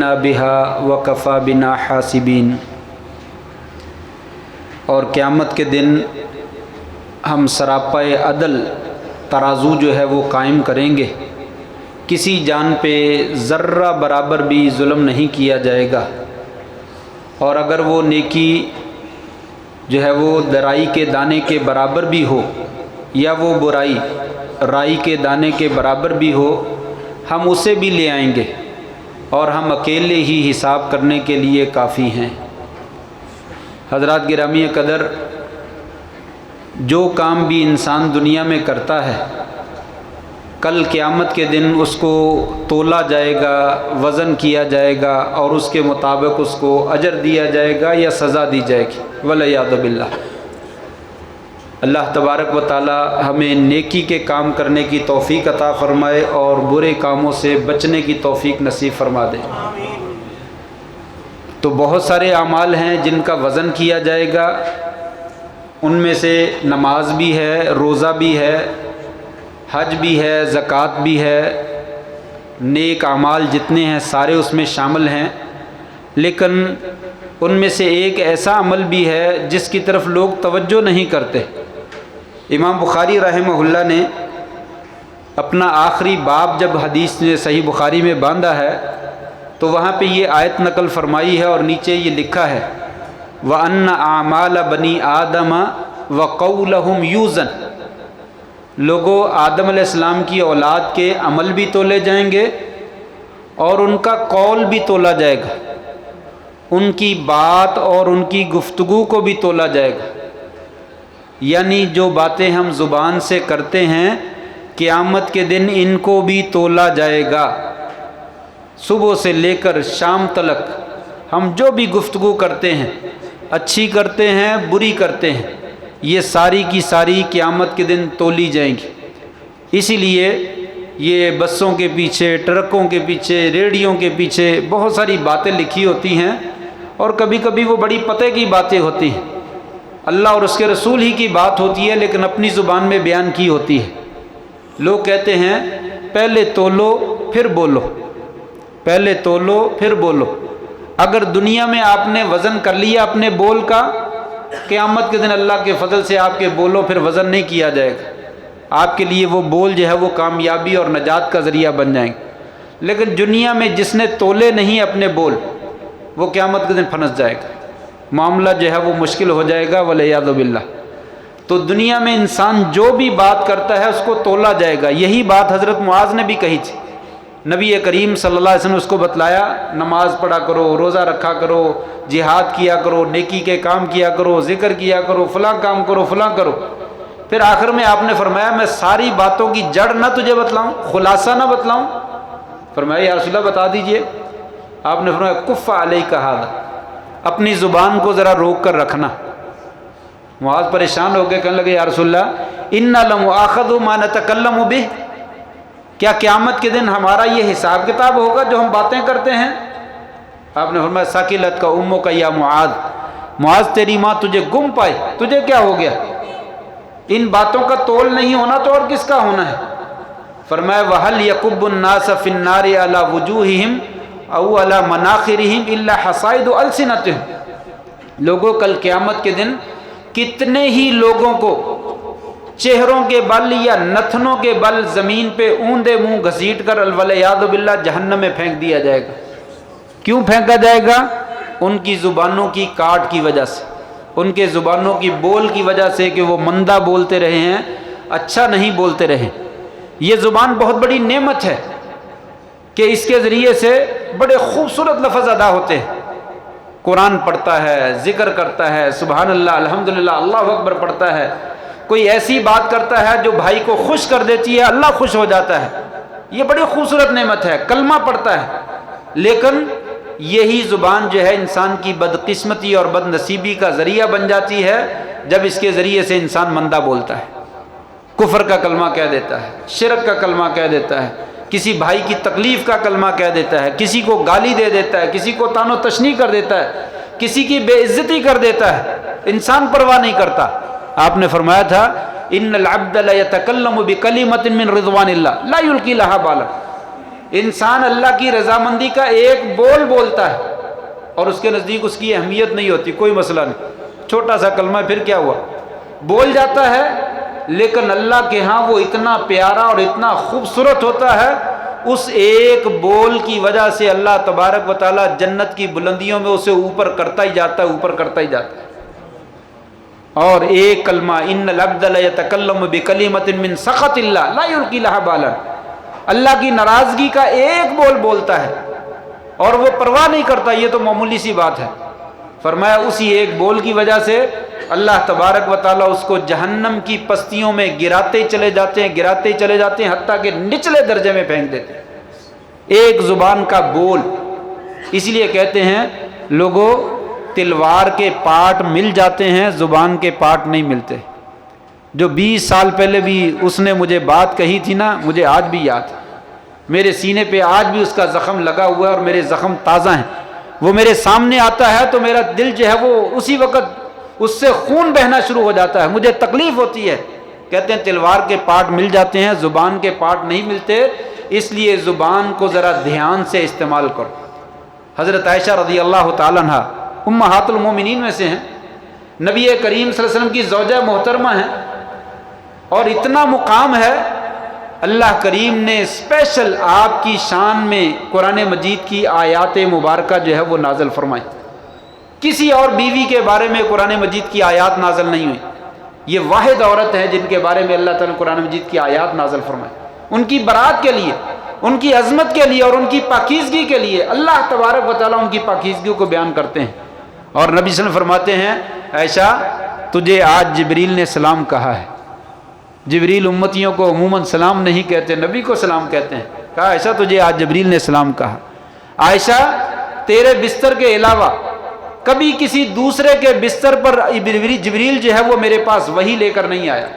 بها وکفا بنا حاسبین۔ اور قیامت کے دن ہم سراپائے عدل ترازو جو ہے وہ قائم کریں گے، کسی جان پہ ذرہ برابر بھی ظلم نہیں کیا جائے گا، اور اگر وہ نیکی جو ہے وہ رائی کے دانے کے برابر بھی ہو یا وہ برائی رائی کے دانے کے برابر بھی ہو، ہم اسے بھی لے آئیں گے اور ہم اکیلے ہی حساب کرنے کے لیے کافی ہیں۔ حضرات گرامی قدر، جو کام بھی انسان دنیا میں کرتا ہے کل قیامت کے دن اس کو تولا جائے گا، وزن کیا جائے گا، اور اس کے مطابق اس کو اجر دیا جائے گا یا سزا دی جائے گی، والعیاذ باللہ۔ اللہ تبارک و تعالی ہمیں نیکی کے کام کرنے کی توفیق عطا فرمائے اور برے کاموں سے بچنے کی توفیق نصیب فرما دے۔ تو بہت سارے اعمال ہیں جن کا وزن کیا جائے گا، ان میں سے نماز بھی ہے، روزہ بھی ہے، حج بھی ہے، زکوٰۃ بھی ہے، نیک اعمال جتنے ہیں سارے اس میں شامل ہیں، لیکن ان میں سے ایک ایسا عمل بھی ہے جس کی طرف لوگ توجہ نہیں کرتے۔ امام بخاری رحمہ اللہ نے اپنا آخری باب جب حدیث نے صحیح بخاری میں باندھا ہے تو وہاں پہ یہ آیت نقل فرمائی ہے اور نیچے یہ لکھا ہے وَأَنَّ أَعْمَالَ بَنِي آدَمَ وَقَوْلَهُمْ يُوزَنُ۔ لوگوں، آدم علیہ السلام کی اولاد کے عمل بھی تولے جائیں گے اور ان کا قول بھی تولا جائے گا، ان کی بات اور ان کی گفتگو کو بھی تولا جائے گا، یعنی جو باتیں ہم زبان سے کرتے ہیں قیامت کے دن ان کو بھی تولا جائے گا۔ صبح سے لے کر شام تلک ہم جو بھی گفتگو کرتے ہیں، اچھی کرتے ہیں بری کرتے ہیں، یہ ساری کی ساری قیامت کے دن تولی جائیں گی۔ اسی لیے یہ بسوں کے پیچھے، ٹرکوں کے پیچھے، ریڑھیوں کے پیچھے بہت ساری باتیں لکھی ہوتی ہیں، اور کبھی کبھی وہ بڑی پتے کی باتیں ہوتی ہیں، اللہ اور اس کے رسول ہی کی بات ہوتی ہے لیکن اپنی زبان میں بیان کی ہوتی ہے۔ لوگ کہتے ہیں پہلے تولو پھر بولو، پہلے تولو پھر بولو۔ اگر دنیا میں آپ نے وزن کر لیا اپنے بول کا، قیامت کے دن اللہ کے فضل سے آپ کے بولو پھر وزن نہیں کیا جائے گا، آپ کے لیے وہ بول جو ہے وہ کامیابی اور نجات کا ذریعہ بن جائیں گے۔ لیکن دنیا میں جس نے تولے نہیں اپنے بول، وہ قیامت کے دن پھنس جائے گا، معاملہ جو ہے وہ مشکل ہو جائے گا، والعیاذ باللہ۔ تو دنیا میں انسان جو بھی بات کرتا ہے اس کو تولا جائے گا۔ یہی بات حضرت معاذ نے بھی کہی تھی، نبی کریم صلی اللہ علیہ وسلم نے اس کو بتلایا، نماز پڑھا کرو، روزہ رکھا کرو، جہاد کیا کرو، نیکی کے کام کیا کرو، ذکر کیا کرو، فلاں کام کرو، فلاں کرو۔ پھر آخر میں آپ نے فرمایا میں ساری باتوں کی جڑ نہ تجھے بتلاؤں، خلاصہ نہ بتلاؤں؟ فرمایا یا رسول اللہ بتا دیجئے۔ آپ نے فرمایا کف علیک ھذا، اپنی زبان کو ذرا روک کر رکھنا۔ معاذ پریشان ہو کے کہنے لگے یا رسول اللہ انا لمؤاخذ ما نتکلم بہ، کیا قیامت کے دن ہمارا یہ حساب کتاب ہوگا جو ہم باتیں کرتے ہیں؟ آپ نے فرمایا ثقلت کا امک یا معاذ، معاذ تیری ماں تجھے گم پائے، تجھے کیا ہو گیا؟ ان باتوں کا تول نہیں ہونا تو اور کس کا ہونا ہے؟ فرمایا وَهَلْ يَكُبُّ النَّاسَ فِي النَّارِ عَلَى وُجُوهِهِمْ أَوْ عَلَى مَنَاخِرِهِمْ إِلَّا حَصَائِدُ أَلْسِنَتِهِمْ۔ لوگوں کل قیامت کے دن کتنے ہی لوگوں کو چہروں کے بل یا نتنوں کے بل زمین پہ اوندے منہ گھسیٹ کر والعیاذ باللہ جہنم میں پھینک دیا جائے گا۔ کیوں پھینکا جائے گا؟ ان کی زبانوں کی کاٹ کی وجہ سے، ان کے زبانوں کی بول کی وجہ سے کہ وہ مندہ بولتے رہے ہیں، اچھا نہیں بولتے رہے۔ یہ زبان بہت بڑی نعمت ہے کہ اس کے ذریعے سے بڑے خوبصورت لفظ ادا ہوتے ہیں۔ قرآن پڑھتا ہے، ذکر کرتا ہے، سبحان اللہ، الحمدللہ، اللہ اکبر پڑھتا ہے، کوئی ایسی بات کرتا ہے جو بھائی کو خوش کر دیتی ہے، اللہ خوش ہو جاتا ہے۔ یہ بڑی خوبصورت نعمت ہے، کلمہ پڑھتا ہے۔ لیکن یہی زبان جو ہے انسان کی بدقسمتی اور بد نصیبی کا ذریعہ بن جاتی ہے جب اس کے ذریعے سے انسان مندہ بولتا ہے، کفر کا کلمہ کہہ دیتا ہے، شرک کا کلمہ کہہ دیتا ہے، کسی بھائی کی تکلیف کا کلمہ کہہ دیتا ہے، کسی کو گالی دے دیتا ہے، کسی کو طعن و تشنیع کر دیتا ہے، کسی کی بے عزتی کر دیتا ہے، انسان پرواہ نہیں کرتا۔ آپ نے فرمایا تھا ان العبد لا يتكلم بكلمة من رضوان الله لا يلقي لها بالا، انسان اللہ کی رضامندی کا ایک بول بولتا ہے اور اس کے نزدیک اس کی اہمیت نہیں ہوتی، کوئی مسئلہ نہیں، چھوٹا سا کلمہ پھر کیا ہوا، بول جاتا ہے، لیکن اللہ کے ہاں وہ اتنا پیارا اور اتنا خوبصورت ہوتا ہے، اس ایک بول کی وجہ سے اللہ تبارک و تعالیٰ جنت کی بلندیوں میں اسے اوپر کرتا ہی جاتا ہے، اوپر کرتا ہی جاتا ہے۔ اور ایک کلمہ، ان العبد لیتکلم بکلمۃ من سخط اللہ لا یلقی لها بالا، اللہ کی ناراضگی کا ایک بول بولتا ہے اور وہ پرواہ نہیں کرتا، یہ تو معمولی سی بات ہے۔ فرمایا اسی ایک بول کی وجہ سے اللہ تبارک و تعالیٰ اس کو جہنم کی پستیوں میں گراتے چلے جاتے ہیں، گراتے چلے جاتے ہیں، حتیٰ کہ نچلے درجے میں پھینک دیتے ہیں، ایک زبان کا بول۔ اس لیے کہتے ہیں لوگوں، تلوار کے پارٹ مل جاتے ہیں، زبان کے پارٹ نہیں ملتے۔ جو 20 سال پہلے بھی اس نے مجھے بات کہی تھی نا، مجھے آج بھی یاد ہے، میرے سینے پہ آج بھی اس کا زخم لگا ہوا ہے اور میرے زخم تازہ ہیں۔ وہ میرے سامنے آتا ہے تو میرا دل جو ہے وہ اسی وقت اس سے خون بہنا شروع ہو جاتا ہے، مجھے تکلیف ہوتی ہے۔ کہتے ہیں تلوار کے پارٹ مل جاتے ہیں، زبان کے پارٹ نہیں ملتے، اس لیے زبان کو ذرا دھیان سے استعمال کرو۔ حضرت عائشہ رضی اللہ تعالیٰ عنہ امہات المومنین میں سے ہیں، نبی کریم صلی اللہ علیہ وسلم کی زوجہ محترمہ ہیں، اور اتنا مقام ہے، اللہ کریم نے اسپیشل آپ کی شان میں قرآن مجید کی آیات مبارکہ جو ہے وہ نازل فرمائی۔ کسی اور بیوی کے بارے میں قرآن مجید کی آیات نازل نہیں ہوئی، یہ واحد عورت ہے جن کے بارے میں اللہ تعالیٰ نے قرآن مجید کی آیات نازل فرمائی، ان کی برات کے لیے، ان کی عظمت کے لیے اور ان کی پاکیزگی کے لیے۔ اللہ تبارک و تعالیٰ ان کی پاکیزگی کو بیان کرتے ہیں، اور نبی صلی اللہ علیہ وسلم فرماتے ہیں عائشہ تجھے آج جبریل نے سلام کہا ہے۔ جبریل امتیوں کو عموماً سلام نہیں کہتے، نبی کو سلام کہتے ہیں۔ کہا عائشہ تجھے آج جبریل نے سلام کہا۔ عائشہ تیرے بستر کے علاوہ کبھی کسی دوسرے کے بستر پر جبریل جو ہے وہ میرے پاس وحی لے کر نہیں آیا،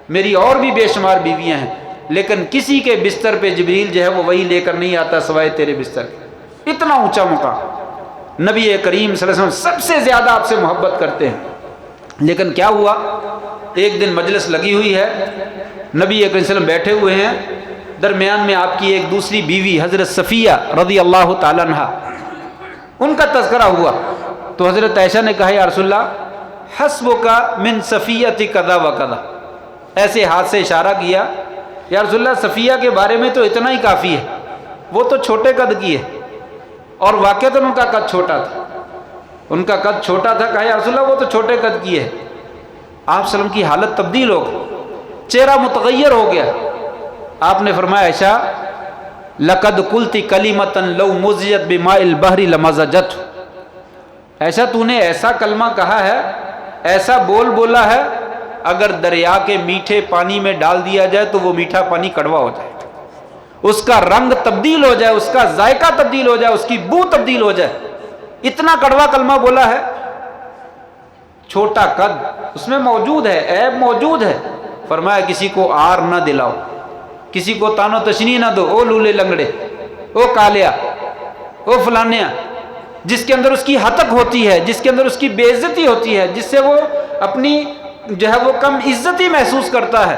میری اور بھی بے شمار بیویاں ہیں، لیکن کسی کے بستر پہ جبریل جو ہے وہ وحی لے کر نہیں آتا سوائے تیرے بستر کے۔ اتنا اونچا مقام، نبی کریم صلی اللہ علیہ وسلم سب سے زیادہ آپ سے محبت کرتے ہیں۔ لیکن کیا ہوا، ایک دن مجلس لگی ہوئی ہے، نبی کریم صلی اللہ علیہ وسلم بیٹھے ہوئے ہیں، درمیان میں آپ کی ایک دوسری بیوی حضرت صفیہ رضی اللہ تعالیٰ عنہ، ان کا تذکرہ ہوا، تو حضرت عائشہ نے کہا یا رسول اللہ حسبک من صفیۃ کذا و کذا، ایسے ہاتھ سے اشارہ کیا، یا رسول اللہ صفیہ کے بارے میں تو اتنا ہی کافی ہے، وہ تو چھوٹے قد کی ہے، اور واقعتاً ان کا قد چھوٹا تھا، ان کا قد چھوٹا تھا۔ کہا یا رسول اللہ وہ تو چھوٹے قد کی ہے۔ آپ صلی اللہ علیہ وسلم کی حالت تبدیل ہو گئی، چہرہ متغیر ہو گیا۔ آپ نے فرمایا عائشہ لقد قلت کلمۃ لو مزجت بماء البحر لمزجت، ایسا تو نے ایسا کلمہ کہا ہے، ایسا بول بولا ہے، اگر دریا کے میٹھے پانی میں ڈال دیا جائے تو وہ میٹھا پانی کڑوا ہو جائے، اس کا رنگ تبدیل ہو جائے، اس کا ذائقہ تبدیل ہو جائے، اس کی بو تبدیل ہو جائے، اتنا کڑوا کلمہ بولا ہے۔ چھوٹا قد اس میں موجود ہے، عیب موجود ہے۔ فرمایا کسی کو آر نہ دلاؤ، کسی کو تانو تشنی نہ دو، او لولے لنگڑے، او کالیا، او فلانیا، جس کے اندر اس کی ہتک ہوتی ہے، جس کے اندر اس کی بے عزتی ہوتی ہے، جس سے وہ اپنی جو ہے وہ کم عزتی محسوس کرتا ہے۔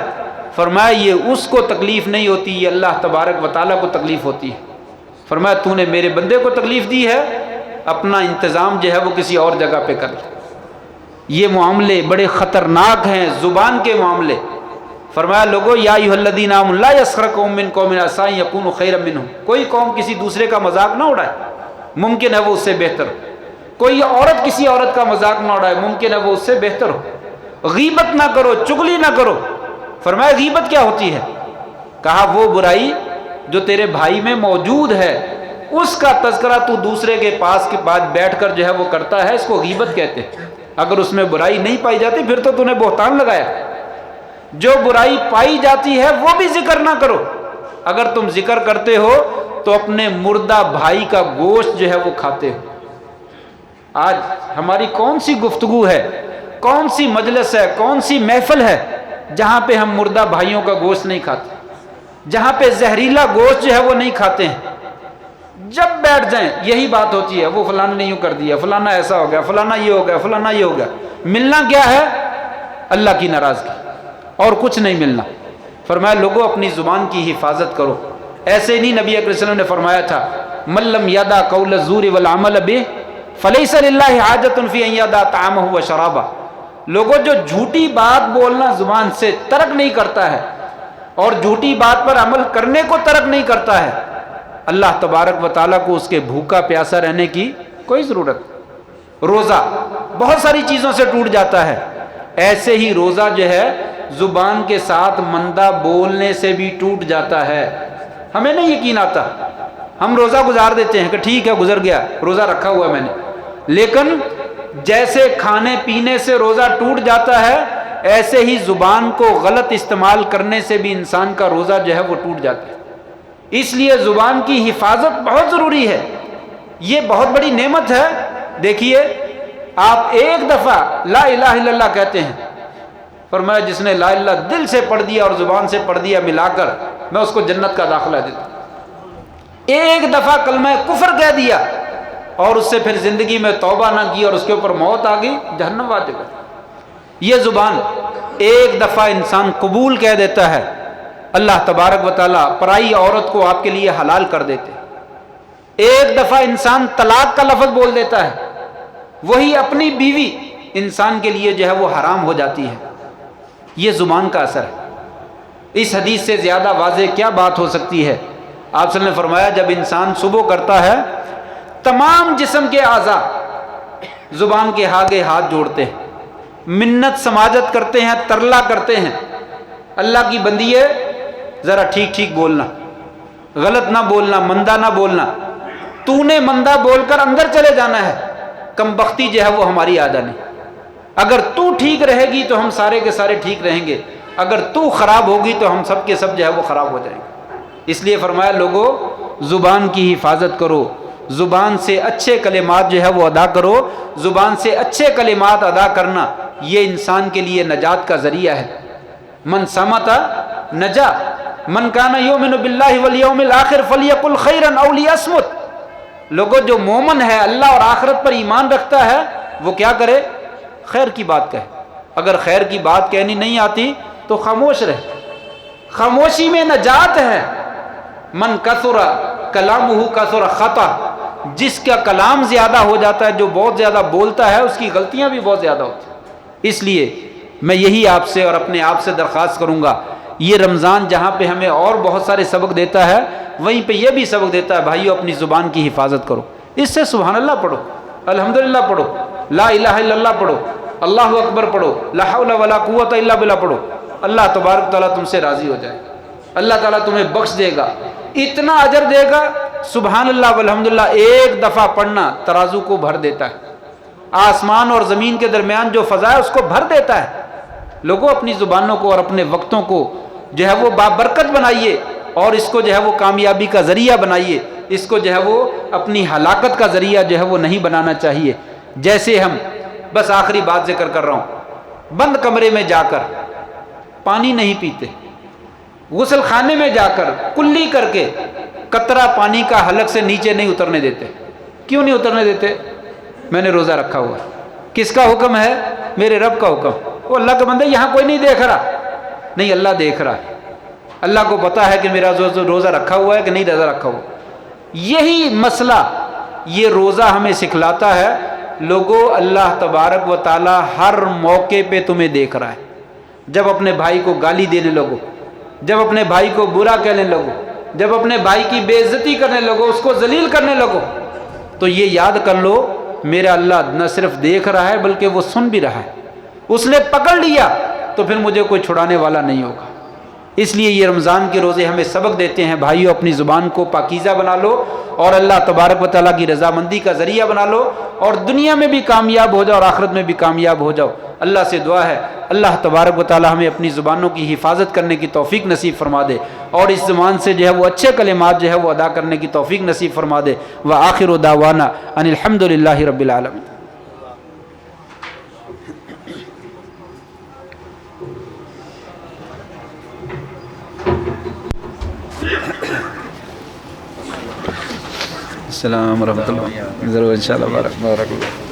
فرمایا یہ اس کو تکلیف نہیں ہوتی، یہ اللہ تبارک و تعالیٰ کو تکلیف ہوتی ہے۔ فرمایا تو نے میرے بندے کو تکلیف دی ہے، اپنا انتظام جو ہے وہ کسی اور جگہ پہ کر لے۔ یہ معاملے بڑے خطرناک ہیں، زبان کے معاملے۔ فرمایا لوگو یا ایھا الذین آمنوا لا یسخر قوم من قوم عسى ان یکونوا خیرا منهم، کوئی قوم کسی دوسرے کا مذاق نہ اڑائے، ممکن ہے وہ اس سے بہتر ہو۔ کوئی عورت کسی عورت کا مذاق نہ اڑائے، ممکن ہے وہ اس سے بہتر ہو۔ غیبت نہ کرو، چغلی نہ کرو۔ فرمایا غیبت کیا ہوتی ہے؟ کہا وہ برائی جو تیرے بھائی میں موجود ہے، اس کا تذکرہ تو دوسرے کے پاس کے بعد بیٹھ کر جو ہے وہ کرتا ہے، اس کو غیبت کہتے ہیں۔ اگر اس میں برائی نہیں پائی جاتی پھر تو نے بہتان لگایا۔ جو برائی پائی جاتی ہے وہ بھی ذکر نہ کرو، اگر تم ذکر کرتے ہو تو اپنے مردہ بھائی کا گوشت جو ہے وہ کھاتے ہو۔ آج ہماری کون سی گفتگو ہے، کون سی مجلس ہے، کون سی محفل ہے جہاں پہ ہم مردہ بھائیوں کا گوشت نہیں کھاتے، جہاں پہ زہریلا گوشت جو ہے وہ نہیں کھاتے ہیں۔ جب بیٹھ جائیں یہی بات ہوتی ہے، وہ فلانا نے یوں کر دیا، فلانا ایسا ہو گیا، فلانا یہ ہو گیا، فلانا یہ ہو گیا۔ ملنا کیا ہے؟ اللہ کی ناراضگی، اور کچھ نہیں ملنا۔ فرمایا لوگوں اپنی زبان کی حفاظت کرو، ایسے نہیں نبی اکرم صلی اللہ علیہ وسلم نے فرمایا تھا من لم یدع قول الزور والعمل به فلیس للہ حاجۃ فی ان یدع طعامہ وشرابہ. لوگوں جو جھوٹی بات بولنا زبان سے ترک نہیں کرتا ہے اور جھوٹی بات پر عمل کرنے کو ترک نہیں کرتا ہے، اللہ تبارک و تعالیٰ کو اس کے بھوکا پیاسا رہنے کی کوئی ضرورت. روزہ بہت ساری چیزوں سے ٹوٹ جاتا ہے، ایسے ہی روزہ جو ہے زبان کے ساتھ مندہ بولنے سے بھی ٹوٹ جاتا ہے. ہمیں نہیں یقین آتا، ہم روزہ گزار دیتے ہیں کہ ٹھیک ہے گزر گیا، روزہ رکھا ہوا میں نے، لیکن جیسے کھانے پینے سے روزہ ٹوٹ جاتا ہے ایسے ہی زبان کو غلط استعمال کرنے سے بھی انسان کا روزہ جو ہے وہ ٹوٹ جاتا ہے. اس لیے زبان کی حفاظت بہت ضروری ہے، یہ بہت بڑی نعمت ہے. دیکھیے آپ ایک دفعہ لا الہ الا اللہ کہتے ہیں، فرمایا جس نے لا الہ دل سے پڑھ دیا اور زبان سے پڑھ دیا ملا کر، میں اس کو جنت کا داخلہ دیتا ہوں. ایک دفعہ کلمہ کفر کہہ دیا اور اس سے پھر زندگی میں توبہ نہ کی اور اس کے اوپر موت آ گئی، جہنم واجب ہے. یہ زبان ایک دفعہ انسان قبول کہہ دیتا ہے، اللہ تبارک و تعالیٰ پرائی عورت کو آپ کے لیے حلال کر دیتے. ایک دفعہ انسان طلاق کا لفظ بول دیتا ہے، وہی اپنی بیوی انسان کے لیے جو ہے وہ حرام ہو جاتی ہے. یہ زبان کا اثر ہے. اس حدیث سے زیادہ واضح کیا بات ہو سکتی ہے؟ آپ صلی اللہ علیہ وسلم نے فرمایا جب انسان صبح کرتا ہے تمام جسم کے اعضاء زبان کے آگے ہاتھ جوڑتے ہیں، منت سماجت کرتے ہیں، ترلا کرتے ہیں، اللہ کی بندیے ذرا ٹھیک ٹھیک بولنا، غلط نہ بولنا، مندہ نہ بولنا. تو نے مندہ بول کر اندر چلے جانا ہے، کم بختی جو ہے وہ ہماری عادت نہیں. اگر تو ٹھیک رہے گی تو ہم سارے کے سارے ٹھیک رہیں گے، اگر تو خراب ہوگی تو ہم سب کے سب جو ہے وہ خراب ہو جائیں گے. اس لیے فرمایا لوگوں زبان کی حفاظت کرو، زبان سے اچھے کلمات جو ہے وہ ادا کرو. زبان سے اچھے کلمات ادا کرنا یہ انسان کے لیے نجات کا ذریعہ ہے. من صمت نجا، من کان یؤمن باللہ والیوم الآخر فلیقل خیرا او لیصمت. لوگوں جو مومن ہے، اللہ اور آخرت پر ایمان رکھتا ہے، وہ کیا کرے؟ خیر کی بات کہے. اگر خیر کی بات کہنی نہیں آتی تو خاموش رہے، خاموشی میں نجات ہے. من کثر کلامہ کثر خطا، جس کا کلام زیادہ ہو جاتا ہے، جو بہت زیادہ بولتا ہے، اس کی غلطیاں بھی بہت زیادہ ہوتی ہیں. اس لیے میں یہی آپ سے اور اپنے آپ سے درخواست کروں گا، یہ رمضان جہاں پہ ہمیں اور بہت سارے سبق دیتا ہے وہیں پہ یہ بھی سبق دیتا ہے بھائیو اپنی زبان کی حفاظت کرو. اس سے سبحان اللہ پڑھو، الحمدللہ پڑھو، لا الہ الا اللہ پڑھو، اللہ اکبر پڑھو، لا حول ولا قوت الا باللہ پڑھو. اللہ تبارک تعالیٰ تم سے راضی ہو جائے، اللہ تعالیٰ تمہیں بخش دے گا، اتنا اجر دے گا. سبحان اللہ والحمدللہ ایک دفعہ پڑھنا ترازو کو بھر دیتا ہے، آسمان اور زمین کے درمیان جو فضا ہے اس کو بھر دیتا ہے. لوگوں اپنی زبانوں کو اور اپنے وقتوں کو جو ہے وہ بابرکت بنائیے اور اس کو جو ہے وہ کامیابی کا ذریعہ بنائیے. اس کو جو ہے وہ اپنی ہلاکت کا ذریعہ جو ہے وہ نہیں بنانا چاہیے. جیسے ہم، بس آخری بات ذکر کر رہا ہوں، بند کمرے میں جا کر پانی نہیں پیتے، غسل خانے میں جا کر کلی کر کے قطرہ پانی کا حلق سے نیچے نہیں اترنے دیتے. کیوں نہیں اترنے دیتے؟ میں نے روزہ رکھا ہوا ہے. کس کا حکم ہے؟ میرے رب کا حکم. وہ اللہ کے بندے یہاں کوئی نہیں دیکھ رہا. نہیں، اللہ دیکھ رہا ہے. اللہ کو پتا ہے کہ میرا روزہ رکھا ہوا ہے کہ نہیں روزہ رکھا ہوا. یہی مسئلہ یہ روزہ ہمیں سکھلاتا ہے. لوگوں اللہ تبارک و تعالی ہر موقع پہ تمہیں دیکھ رہا ہے. جب اپنے بھائی کو گالی دینے لگو، جب اپنے بھائی کو برا کہنے لگو، جب اپنے بھائی کی بے عزتی کرنے لگو، اس کو ذلیل کرنے لگو، تو یہ یاد کر لو میرا اللہ نہ صرف دیکھ رہا ہے بلکہ وہ سن بھی رہا ہے. اس نے پکڑ لیا تو پھر مجھے کوئی چھڑانے والا نہیں ہوگا. اس لیے یہ رمضان کے روزے ہمیں سبق دیتے ہیں بھائیو اپنی زبان کو پاکیزہ بنا لو اور اللہ تبارک و تعالیٰ کی رضامندی کا ذریعہ بنا لو اور دنیا میں بھی کامیاب ہو جاؤ اور آخرت میں بھی کامیاب ہو جاؤ. اللہ سے دعا ہے اللہ تبارک و تعالیٰ ہمیں اپنی زبانوں کی حفاظت کرنے کی توفیق نصیب فرما دے اور اس زبان سے جو ہے وہ اچھے کلمات جو ہے وہ ادا کرنے کی توفیق نصیب فرما دے. وآخر دعوانا ان الحمد للہ رب العالمین. السلام ورحمۃ اللہ. ضرور انشاءاللہ. بارک اللہ.